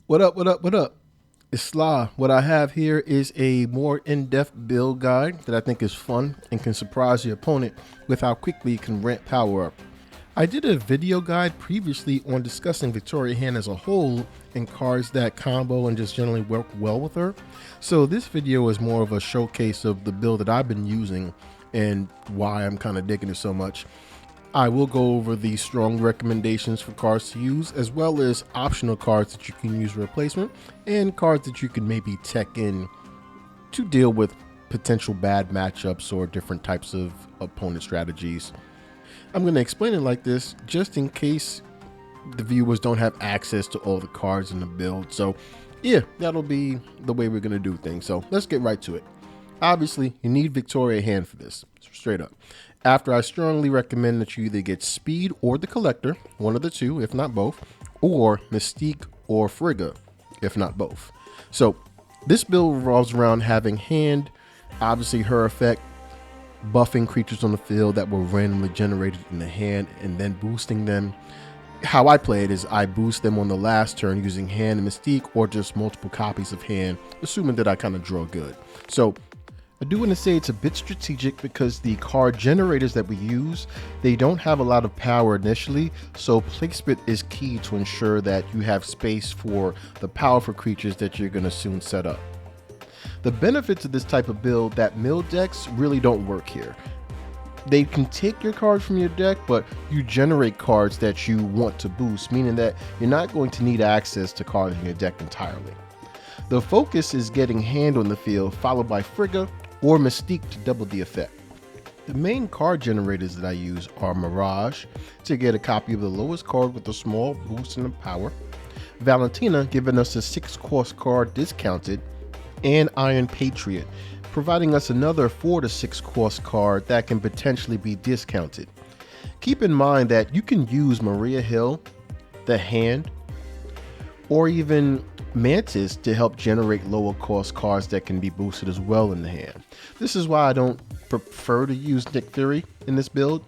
What up, what up, what up? It's Sly. What I have here is a more in-depth build guide that I think is fun and can surprise your opponent with how quickly you can ramp power up. I did a video guide previously on discussing Victoria Hand as a whole and cards that combo and just generally work well with her. So this video is more of a showcase of the build that I've been using and why I'm kind of digging it so much. I will go over the strong recommendations for cards to use, as well as optional cards that you can use replacement and cards that you can maybe tech in to deal with potential bad matchups or different types of opponent strategies. I'm going to explain it like this just in case the viewers don't have access to all the cards in the build. So yeah, that'll be the way we're going to do things. So let's get right to it. Obviously, you need Victoria Hand for this, straight up. After, I strongly recommend that you either get Speed or the Collector, one of the two, if not both, or Mystique or Frigga, if not both. So this build revolves around having Hand, obviously her effect, buffing creatures on the field that were randomly generated in the hand and then boosting them. How I play it is I boost them on the last turn using Hand and Mystique, or just multiple copies of Hand, assuming that I kind of draw good. So I do want to say it's a bit strategic because the card generators that we use, they don't have a lot of power initially, so placement is key to ensure that you have space for the powerful creatures that you're going to soon set up. The benefits of this type of build that mill decks really don't work here. They can take your cards from your deck, but you generate cards that you want to boost, meaning that you're not going to need access to cards in your deck entirely. The focus is getting Hand on the field, followed by Frigga or Mystique to double the effect. The main card generators that I use are Mirage to get a copy of the lowest card with a small boost in the power, Valentina giving us a 6-cost card discounted, and Iron Patriot providing us another 4 to 6 cost card that can potentially be discounted. Keep in mind that you can use Maria Hill, the Hand, or even Mantis to help generate lower cost cards that can be boosted as well in the hand. This is why I don't prefer to use Nick Fury in this build.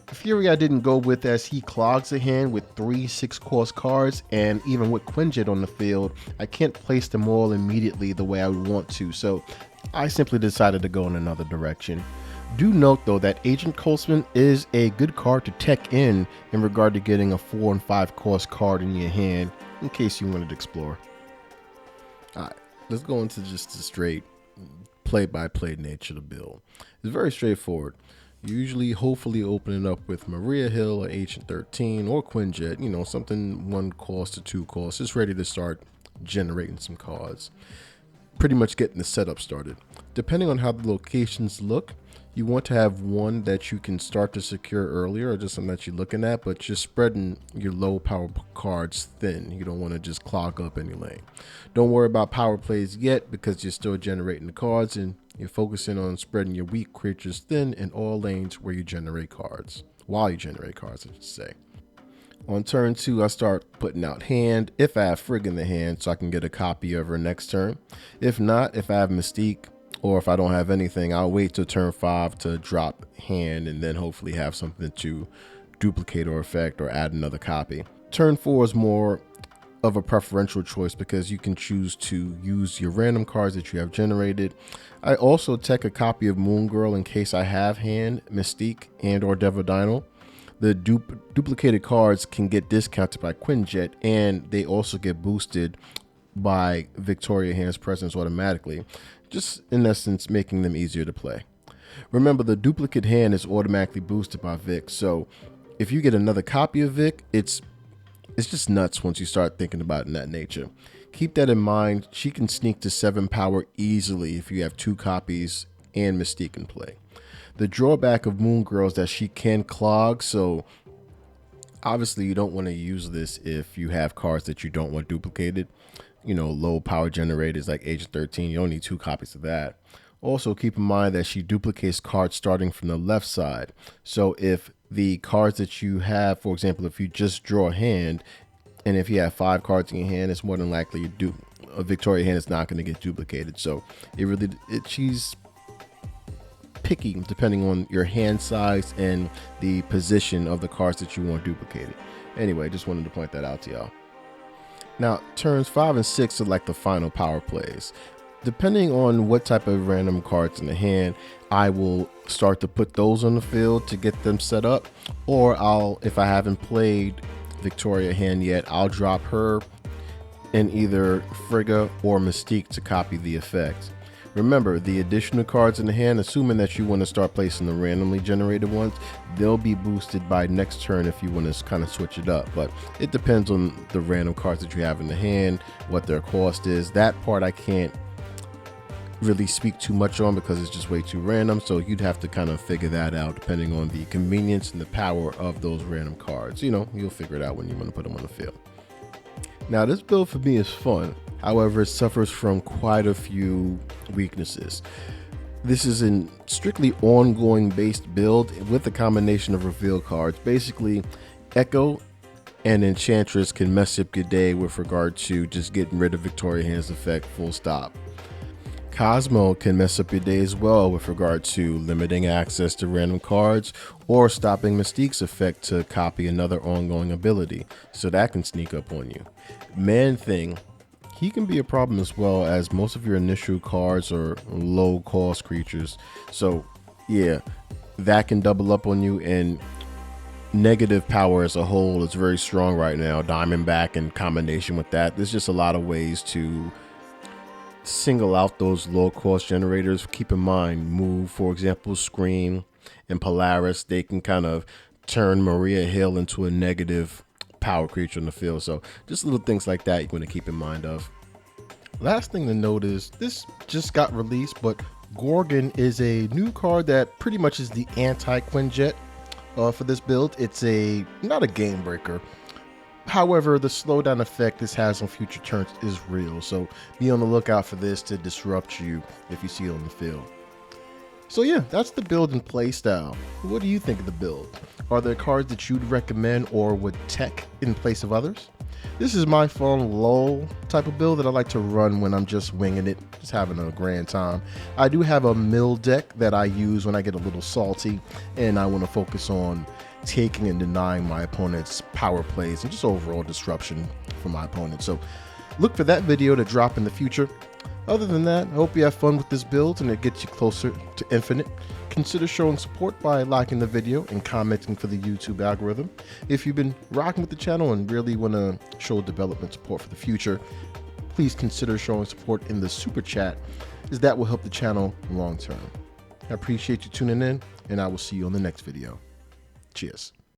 Fury I didn't go with, as he clogs the hand with 3 6-cost cards, and even with Quinjet on the field, I can't place them all immediately the way I would want to, so I simply decided to go in another direction. Do note though that Agent Coltsman is a good card to tech in regard to getting a 4 and 5 cost card in your hand in case you wanted to explore. Alright, let's go into just the straight play-by-play nature of the build. It's very straightforward. You usually hopefully open it up with Maria Hill or Agent 13 or Quinjet, you know, something 1 cost to 2 costs, just ready to start generating some cards. Pretty much getting the setup started. Depending on how the locations look, you want to have one that you can start to secure earlier, or just something that you're looking at, but just spreading your low power cards thin. You don't want to just clog up any lane. Don't worry about power plays yet because you're still generating the cards, and you're focusing on spreading your weak creatures thin in all lanes where you generate cards. While you generate cards, I should say. On turn 2, I start putting out Hand if I have Frigga in the hand, so I can get a copy of her next turn. If not, if I have Mystique, or if I don't have anything, I'll wait till turn 5 to drop Hand and then hopefully have something to duplicate or affect or add another copy. Turn 4 is more of a preferential choice because you can choose to use your random cards that you have generated. I also take a copy of Moon Girl in case I have Hand, Mystique, and or Devil Dino. The duplicated cards can get discounted by Quinjet, and they also get boosted by Victoria Hand's presence automatically, just in essence making them easier to play. Remember, the duplicate hand is automatically boosted by Vic, so if you get another copy of Vic, it's just nuts once you start thinking about it in that nature. Keep that in mind. She can sneak to 7 power easily if you have 2 copies and Mystique in play. The drawback of Moon Girl is that she can clog, so obviously you don't want to use this if you have cards that you don't want duplicated. You know, low power generators like Agent 13, you only need 2 copies of that. Also keep in mind that she duplicates cards starting from the left side. So if the cards that you have, for example, if you just draw a hand, and if you have 5 cards in your hand, it's more than likely a Victoria Hand is not going to get duplicated. So she's picky depending on your hand size and the position of the cards that you want duplicated. Anyway, just wanted to point that out to y'all. Now, turns 5 and 6 are like the final power plays. Depending on what type of random cards in the hand, I will start to put those on the field to get them set up, or if I haven't played Victoria hand yet, I'll drop her in either Frigga or Mystique to copy the effect. Remember, the additional cards in the hand, assuming that you want to start placing the randomly generated ones, they'll be boosted by next turn if you want to kind of switch it up. But it depends on the random cards that you have in the hand, what their cost is. That part I can't really speak too much on because it's just way too random. So you'd have to kind of figure that out depending on the convenience and the power of those random cards. You know, you'll figure it out when you want to put them on the field. Now, this build for me is fun. However, it suffers from quite a few weaknesses. This is a strictly ongoing based build with a combination of reveal cards. Basically, Echo and Enchantress can mess up your day with regard to just getting rid of Victoria Hand's effect, full stop. Cosmo can mess up your day as well with regard to limiting access to random cards or stopping Mystique's effect to copy another ongoing ability, so that can sneak up on you. Man-Thing, he can be a problem as well, as most of your initial cards are low cost creatures, so yeah, that can double up on you. And negative power as a whole is very strong right now. Diamondback in combination with that, there's just a lot of ways to single out those low cost generators. Keep in mind, Move, for example, Scream, and Polaris, they can kind of turn Maria Hill into a negative power creature in the field. So just little things like that you want to keep in mind of. Last thing to note is this just got released, but Gorgon is a new card that pretty much is the anti-Quinjet for this build. It's not a game breaker. However, the slowdown effect this has on future turns is real, so be on the lookout for this to disrupt you if you see it on the field. So yeah, that's the build and play style. What do you think of the build? Are there cards that you'd recommend or would tech in place of others? This is my fun lull type of build that I like to run when I'm just winging it, just having a grand time. I do have a mill deck that I use when I get a little salty and I want to focus on taking and denying my opponent's power plays and just overall disruption for my opponent. So look for that video to drop in the future. Other than that, I hope you have fun with this build and it gets you closer to infinite. Consider showing support by liking the video and commenting for the YouTube algorithm. If you've been rocking with the channel and really want to show development support for the future, please consider showing support in the super chat, as that will help the channel long term. I appreciate you tuning in, and I will see you on the next video. Cheers.